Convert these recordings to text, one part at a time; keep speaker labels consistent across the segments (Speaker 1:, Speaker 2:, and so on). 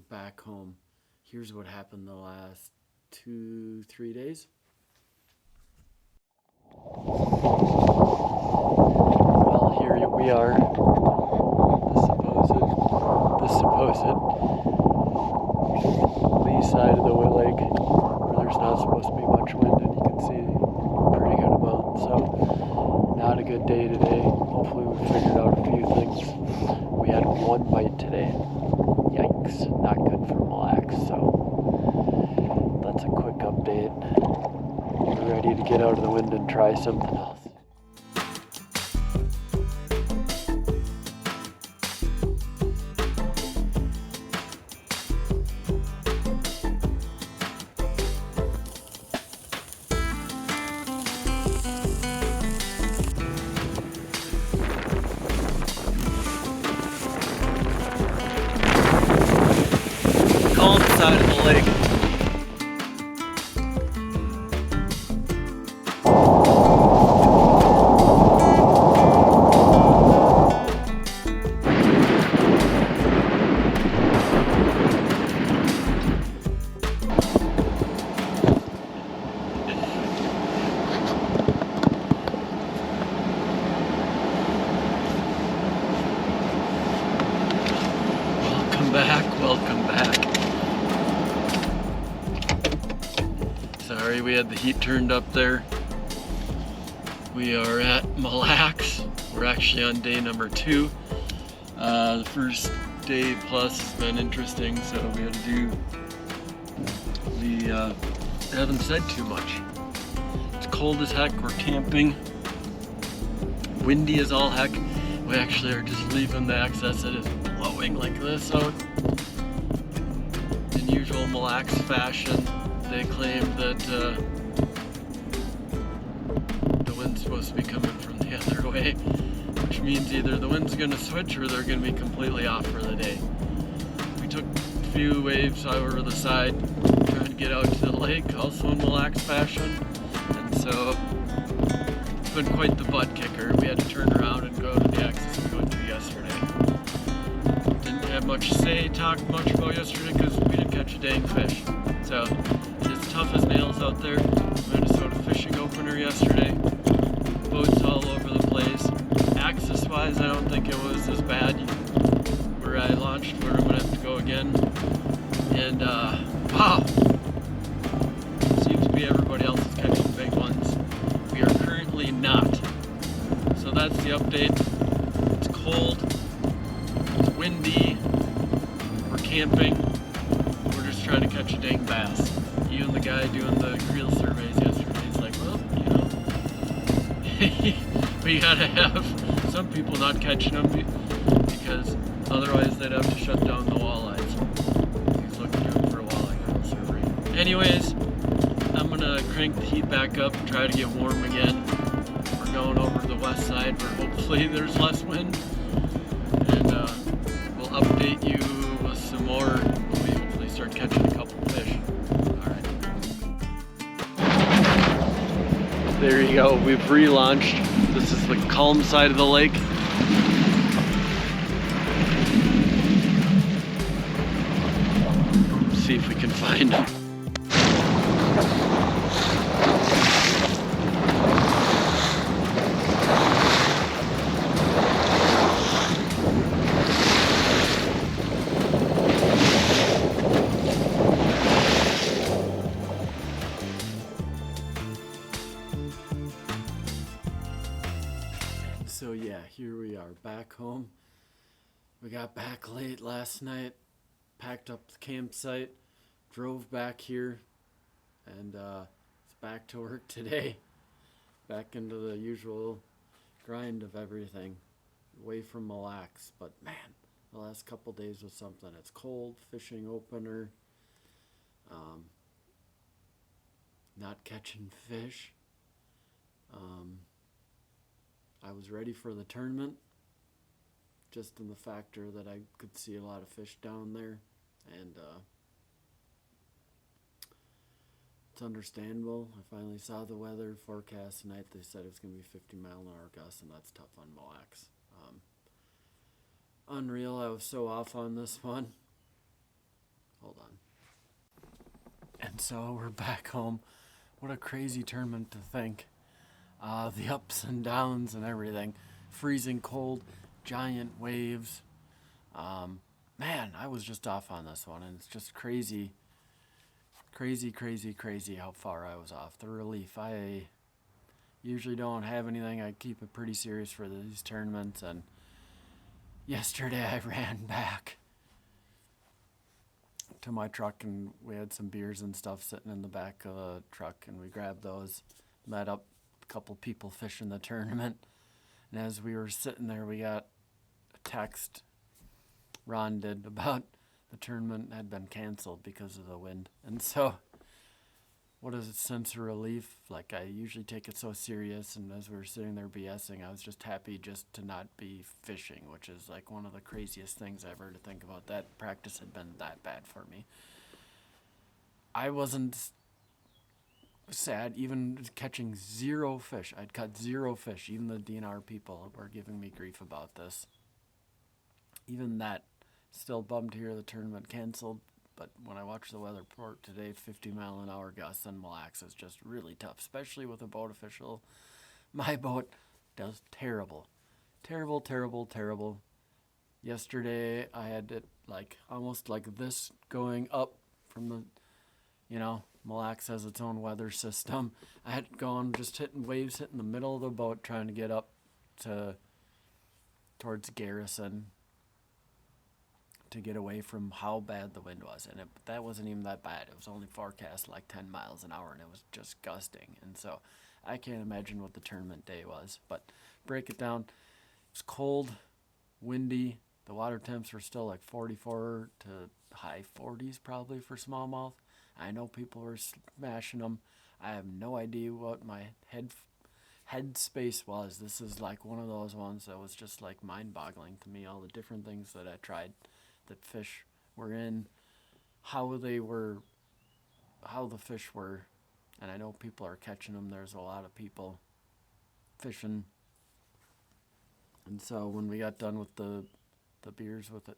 Speaker 1: back home. Here's what happened the last 2-3 days. Well, here we are. The supposed lee side of the lake, where there's not supposed to be much wind, and you can see pretty good amount. So, not a good day today. Hopefully, we figured out a few things. We had one bite today. Yikes! Not good for Mille Lacs. So, that's a quick update. We're ready to get out of the wind and try something else. Calm side of the lake. Welcome back. Sorry, we had the heat turned up there. We are at Mille Lacs. We're actually on day number 2. The first day plus has been interesting, so we had to do the, haven't said too much. It's cold as heck, we're camping. Windy as all heck. We actually are just leaving the access. It is blowing like this out. In usual Mille Lacs fashion, they claim that the wind's supposed to be coming from the other way, which means either the wind's going to switch or they're going to be completely off for the day. We took a few waves over the side trying to get out to the lake, also in Mille Lacs fashion, and so it's been quite the butt kicker. We had to turn around and go to the access we went to yesterday. Didn't have much to say, talk much about yesterday because we didn't catch a dang fish. So it's tough as nails out there. Minnesota fishing opener yesterday. Boats all over the place. Access wise, I don't think it was as bad where I launched, where I'm gonna have to go again. And wow, seems to be everybody else is catching big ones. We are currently not. So that's the update. It's cold, it's windy, we're camping, we're just trying to catch a dang bass. Even the guy doing the creel surveys yesterday, he's like, well, you know, we gotta have some people not catching them because otherwise they'd have to shut down the walleyes. He's looking for a walleye creel survey. Anyways, I'm gonna crank the heat back up and try to get warm again. We're going over to the west side where hopefully there's less wind, and we'll update you with some more when we hopefully start catching a couple fish. Alright. There you go, we've relaunched. This is the calm side of the lake. See if we can find them. So yeah, here we are back home. We got back late last night, packed up the campsite, drove back here, and it's back to work today. Back into the usual grind of everything, away from Mille Lacs. But man, the last couple days was something. It's cold, fishing opener, not catching fish. I was ready for the tournament, just in the factor that I could see a lot of fish down there, and it's understandable. I finally saw the weather forecast tonight. They said it's going to be 50-mile-an-hour gusts, and that's tough on Mille Lacs. Unreal. I was so off on this one. Hold on. And so we're back home. What a crazy tournament to think. The ups and downs and everything. Freezing cold, giant waves. Man, I was just off on this one, and it's just crazy how far I was off. The relief. I usually don't have anything. I keep it pretty serious for these tournaments, and yesterday I ran back to my truck, and we had some beers and stuff sitting in the back of the truck, and we grabbed those, met up a couple people fishing the tournament, and as we were sitting there, we got a text Ron did about the tournament had been canceled because of the wind. And so what a sense of relief. Like, I usually take it so serious, and as we were sitting there BSing, I was just happy just to not be fishing, which is like one of the craziest things ever to think about. That practice had been that bad for me. I wasn't sad even catching 0 fish. I'd caught 0 fish. Even the DNR people were giving me grief about this. Even that, still bummed to hear the tournament canceled. But when I watched the weather report today, 50-mile-an-hour gusts and Mille Lacs is just really tough, especially with a boat official. My boat does terrible. Terrible. Yesterday, I had it like almost like this going up from the, Mille Lacs has its own weather system. I had gone just hitting waves, hitting the middle of the boat, trying to get up towards Garrison to get away from how bad the wind was. And that wasn't even that bad. It was only forecast like 10 miles an hour, and it was just gusting. And so I can't imagine what the tournament day was. But break it down. It was cold, windy. The water temps were still like 44 to high 40s probably for smallmouth. I know people were smashing them. I have no idea what my head space was. This is like one of those ones that was just like mind-boggling to me, all the different things that I tried that fish were in, how the fish were, and I know people are catching them. There's a lot of people fishing, and so when we got done with the beers with it,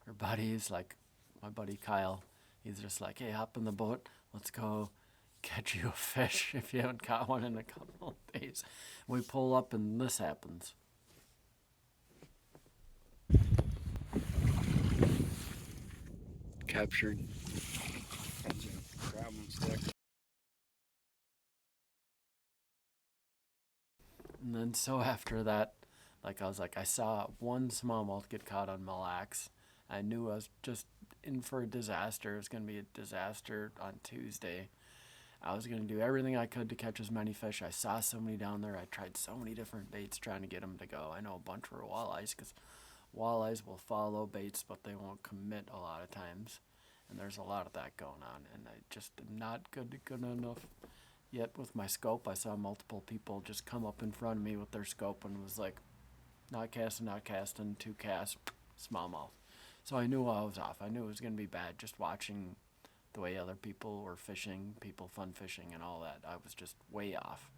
Speaker 1: our buddies, like my buddy Kyle, he's just like, hey, hop in the boat, let's go catch you a fish if you haven't caught one in a couple of days. We pull up and this happens. Captured.
Speaker 2: Grab 'em stick.
Speaker 1: And then so after that, I was like, I saw one smallmouth get caught on Mille Lacs. I knew I was just in for a disaster. It was going to be a disaster on Tuesday. I was going to do everything I could to catch as many fish. I saw so many down there. I tried so many different baits trying to get them to go. I know a bunch were walleyes because walleyes will follow baits, but they won't commit a lot of times. And there's a lot of that going on. And I just am not good enough yet with my scope. I saw multiple people just come up in front of me with their scope and was like, not casting, 2 casts, smallmouth. So I knew I was off. I knew it was going to be bad just watching the way other people were fishing, people fun fishing and all that. I was just way off.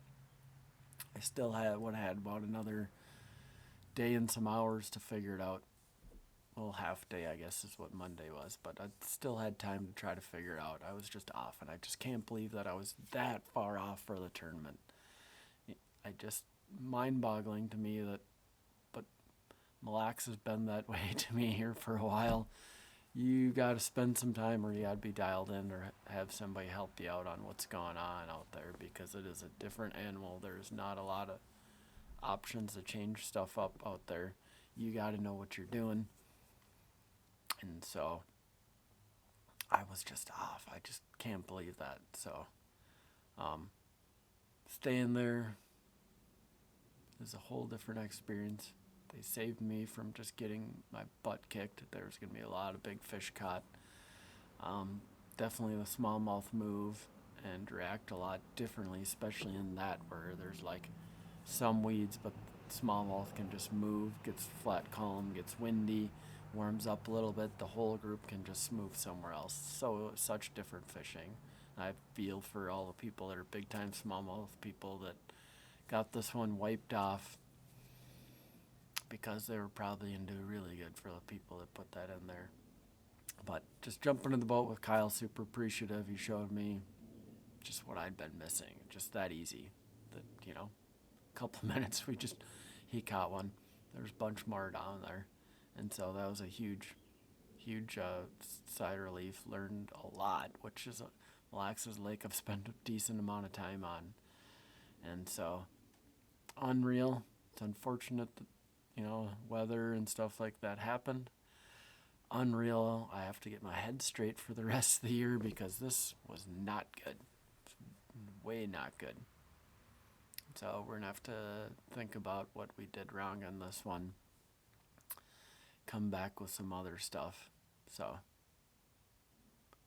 Speaker 1: I still had about another day and some hours to figure it out. Well, half day, I guess, is what Monday was, but I still had time to try to figure it out. I was just off, and I just can't believe that I was that far off for the tournament. Mind-boggling to me but Mille Lacs has been that way to me here for a while. You got to spend some time, or you got to be dialed in, or have somebody help you out on what's going on out there, because it is a different animal. There's not a lot of options to change stuff up out there. You got to know what you're doing. And so I was just off. I just can't believe that. So staying there is a whole different experience. They saved me from just getting my butt kicked. There was going to be a lot of big fish caught. Definitely the smallmouth move and react a lot differently, especially in that where there's like some weeds, but smallmouth can just move, gets flat calm, gets windy, warms up a little bit, the whole group can just move somewhere else. So such different fishing. I feel for all the people that are big time smallmouth people that got this one wiped off because they were probably into really good for the people that put that in there. But just jumping in the boat with Kyle, super appreciative. He showed me just what I'd been missing. Just that easy. That, a couple minutes, he caught one. There's a bunch more down there. And so that was a huge side relief. Learned a lot, which is Mille Lacs Lake I've spent a decent amount of time on. And so, unreal. It's unfortunate that, weather and stuff like that happened. Unreal. I have to get my head straight for the rest of the year because this was not good. Way not good. So we're going to have to think about what we did wrong on this one. Come back with some other stuff. So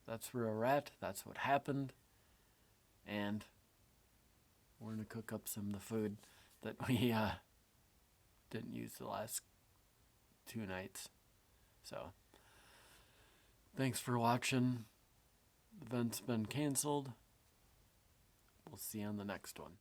Speaker 1: that's where we're at. That's what happened. And we're going to cook up some of the food that we didn't use the last 2 nights. So thanks for watching. The event's been canceled. We'll see you on the next one.